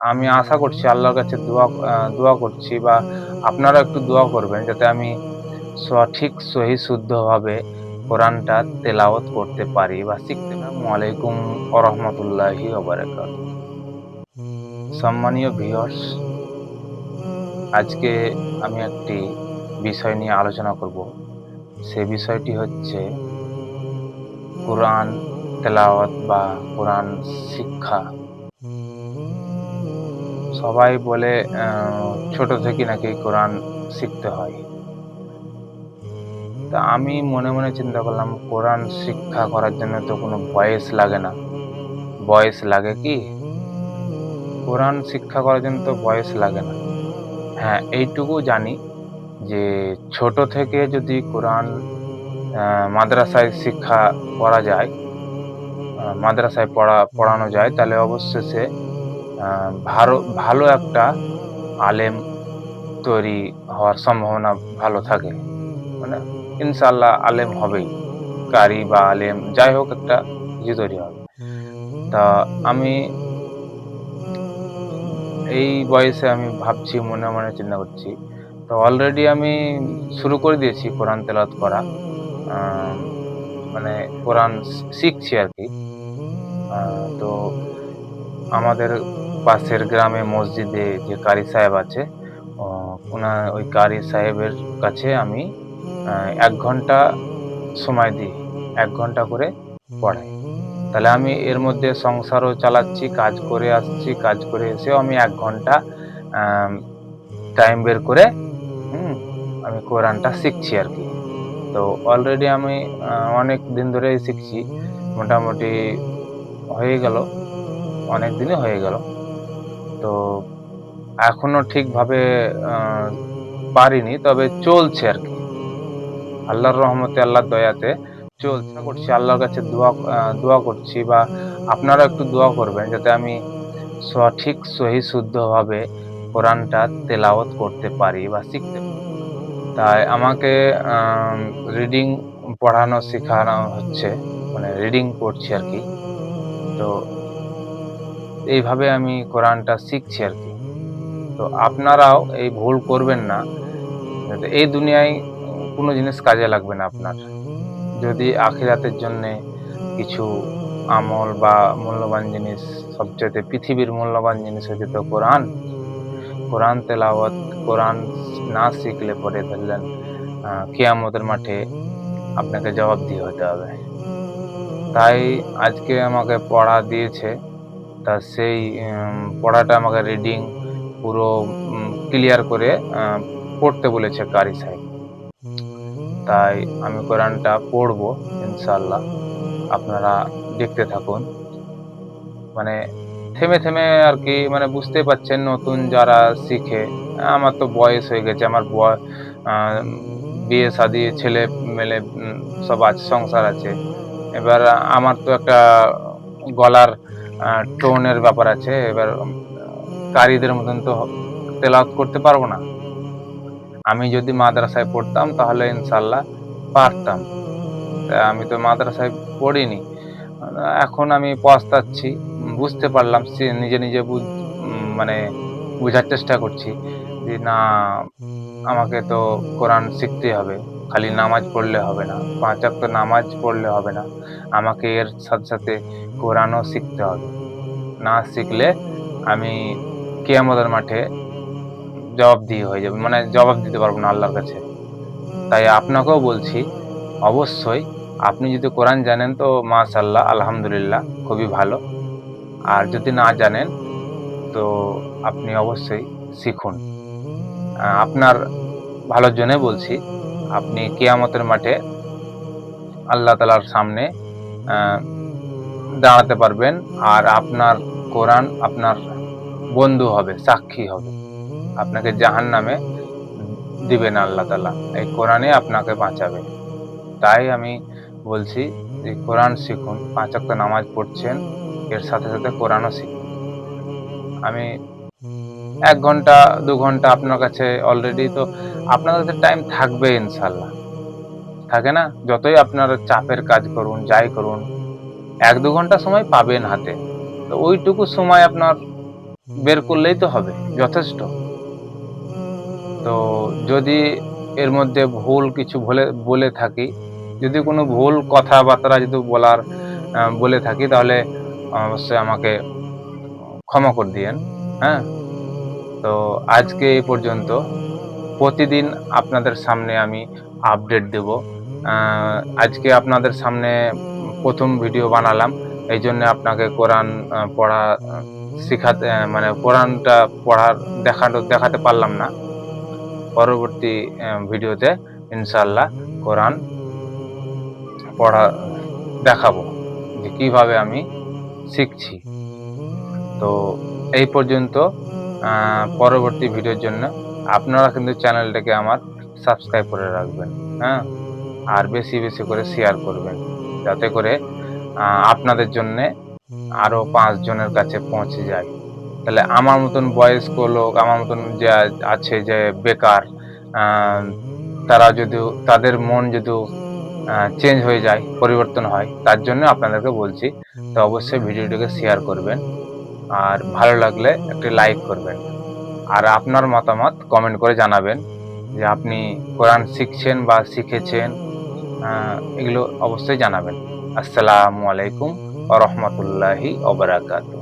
আমি আশা করছি আল্লাহর কাছে দোয়া করছি বা আপনারাও একটু দোয়া করবেন যাতে আমি সঠিক সহি শুদ্ধভাবে কোরআনটা তেলাওয়াত করতে পারি বা শিখতে পারি। আসসালামু আলাইকুম ওয়া রাহমাতুল্লাহি ওয়া বারাকাতুহু। সম্মানীয় ভিউয়ার্স, আজকে আমি একটি বিষয় নিয়ে আলোচনা করব। সে বিষয়টি হচ্ছে কোরআন তেলাওয়াত বা কোরআন শিক্ষা। সবাই বলে ছোট থেকে নাকি কোরআন শিখতে হয়। তা আমি মনে, মনে চিন্তা করলাম কোরআন শিক্ষা করার জন্য তো কোনো বয়েস লাগে না। বয়েস লাগে কি? কোরআন শিক্ষা করার জন্য তো বয়েস লাগে না। হ্যাঁ, এইটুকু জানি যে ছোট থেকে যদি কোরআন আ মাদ্রাসায় শিক্ষা করা যায়, মাদ্রাসায় পড়ানো যায় তাহলে অবশ্যই সে আ ভালো একটা আলেম তৈরি হওয়ার সম্ভাবনা ভালো থাকে। মানে ইনশাআল্লাহ আলেম হবেই। কারি বা আলেম যাই হোক একটা কিছু তৈরি হবে। তা আমি এই বয়সে আমি ভাবছি মনে, মনে চিন্তা করছি। তো অলরেডি আমি শুরু করে দিয়েছি কোরআন তেলাওয়াত করা। আম মানে কোরআন শিখছি আরকি। আ তো আমাদের পাশের গ্রামে মসজিদে যে কারি সাহেব আছে, অ ওই কারি সাহেবের কাছে আমি আ ১ ঘন্টা সময় দিই। ১ ঘন্টা করে পড়াই। তাহলে আমি এর মধ্যে সংসারও চালাচ্ছি, কাজ করে আসছি, কাজ করে এসেও আমি ১ ঘন্টা আম টাইম বের করে হুম, আমি কোরআনটা শিখছি আরকি। তো অলরেডি আমি আ অনেক দিন ধরেই শিখছি। মোটামুটি হয়ে গেল, অনেকদিনই হয়ে গেল। তো এখনো ঠিকভাবে আ পারিনি, তবে চলছে আরকি। আল্লাহর রহমতে, আল্লাহর দয়াতে চলছে। আশা করছি আল্লাহর কাছে দোয়া করছি বা আপনারাও একটু দোয়া করবেন যাতে আমি সঠিক সহি শুদ্ধভাবে কোরআনটা তেলাওয়াত করতে পারি বা শিখতে পারি। তাই আমাকে আম রিডিং পড়ানো শেখানো হচ্ছে। মানে রিডিং পড়ছি আরকি। তো এইভাবে আমি কোরআনটা শিখছি আরকি। তো আপনারাও এই ভুল করবেন না। যাতে এই দুনিয়ায় কোনো জিনিস কাজে লাগবে না আপনার। যদি আখিরাতের জন্যে কিছু আমল বা মূল্যবান জিনিস, সবচাইতে পৃথিবীর মূল্যবান জিনিস হচ্ছে তো কোরআন। কোরআন তেলাওয়াত, কোরআন না শিখলে পরে ধরলেন কিয়ামতের মাঠে আপনাকে জবাবদিহি হতে হবে। তাই আজকে আমাকে পড়া দিয়েছে। তা সেই পড়াটা আমাকে রিডিং পুরো ক্লিয়ার করে আ পড়তে বলেছে কারি সাহেব। তাই আমি কোরআনটা পড়বো ইনশাআল্লাহ। আপনারা দেখতে থাকুন। মানে থেমে, থেমে আরকি মানে বুঝতেই পারছেন নতুন যারা শিখে, আমার তো বয়স হয়ে গেছে। আমার আ বিয়ে-শাদী, ছেলে-মেলে সব আছে, সংসার আছে। এবার আমার তো একটা গলার আ টোন এর ব্যাপার আছে। এবার কারীদের মতন তো তেলাওয়াত করতে পারব না। আমি যদি মাদ্রাসায় পড়তাম তাহলে ইনশাআল্লাহ পারতাম। আমি তো মাদ্রাসায় পড়িনি। এখন আমি পস্তাচ্ছি। বুঝতে পারলাম নিজে, নিজে মানে বুঝার চেষ্টা করছি যে না, আমাকে তো কোরআন শিখতেই হবে। খালি নামাজ পড়লে হবে না। ৫ ওয়াক্ত নামাজ পড়লে হবে না। আমাকে এর সাথে, সাথে কোরআনও শিখতে হবে। না শিখলে আমি কিয়ামতের মাঠে জবাবদিহি হয়ে যাবে। মানে জবাব দিতে পারব না আল্লাহর কাছে। তাই আপনাকেও বলছি, অবশ্যই আপনি যদি কোরআন জানেন তো মাশাআল্লাহ, আলহামদুলিল্লাহ খুবই ভালো। আর যদি না জানেন তো আপনি অবশ্যই শিখুন। আপনার ভালোর জন্যই বলছি। আপনি কিয়ামতের মাঠে আল্লাহ তাআলার সামনে আ দাঁড়াতে পারবেন। আর আপনার কোরআন আপনার বন্ধু হবে, সাক্ষী হবে। আপনাকে জাহান্নামে দিবে না আল্লাহ তাআলা। এই কোরআনই আপনাকে বাঁচাবে। তাই আমি বলছি যে কোরআন শিখুন। ৫ ওয়াক্ত নামাজ পড়ছেন, এর সাথে, সাথে কোরআনও শিখুন। আমি ১ ঘন্টা ২ ঘন্টা আপনার কাছে অলরেডি তো আপনার কাছে টাইম থাকবে ইনশাআল্লাহ। থাকে না? যতই আপনার চাপের কাজ করুন, যাই করুন, ১-২ ঘন্টা সময় পাবেন হাতে। তো ওইটুকু সময় আপনার বের করলেই তো হবে, যথেষ্ট। তো যদি এর মধ্যে ভুল কিছু বলে থাকি, যদি কোনো ভুল কথাবার্তা যদি বলে থাকি, তাহলে অবশ্যই আমাকে ক্ষমা করে দিয়েন। হ্যাঁ? তো আজকে এই পর্যন্ত। প্রতিদিন আপনাদের সামনে আমি আপডেট দেব। আ আজকে আপনাদের সামনে ১ম ভিডিও বানালাম। এইজন্যে আপনাকে কোরআন পড়া আ শিখাতে মানে কোরআনটা পড়ার দেখাতে পারলাম না। পরবর্তী ভিডিওতে ইনশাআল্লাহ কোরআন পড়া দেখাবো যে কিভাবে আমি শিখছি। তো এই পর্যন্ত। আ পরবর্তী ভিডিওর জন্য আপনারা কিন্তু চ্যানেলটাকে আমার সাবস্ক্রাইব করে রাখবেন। হ্যাঁ? আর বেশি, বেশি করে শেয়ার করবেন। যাতে করে আপনাদের জন্যে আরো ৫ জনের কাছে পৌঁছে যায়। তাহলে আমার মতন বয়স্ক লোক, আমার মতন যে আছে যে বেকার, আ তারা যদিও তাদের মন যদিও চেঞ্জ হয়ে যায়, পরিবর্তন হয়, তার জন্য আপনাদেরকে বলছি। তো অবশ্যই ভিডিওটিকে শেয়ার করবেন। আর ভালো লাগলে একটি লাইক করবেন। আর আপনার মতামত কমেন্ট করে জানাবেন যে আপনি কোরআন শিখছেন বা শিখেছেন, আ এগুলো অবশ্যই জানাবেন। আসসালামু আলাইকুম ওয়া রাহমাতুল্লাহি ওয়া বারাকাতুহু।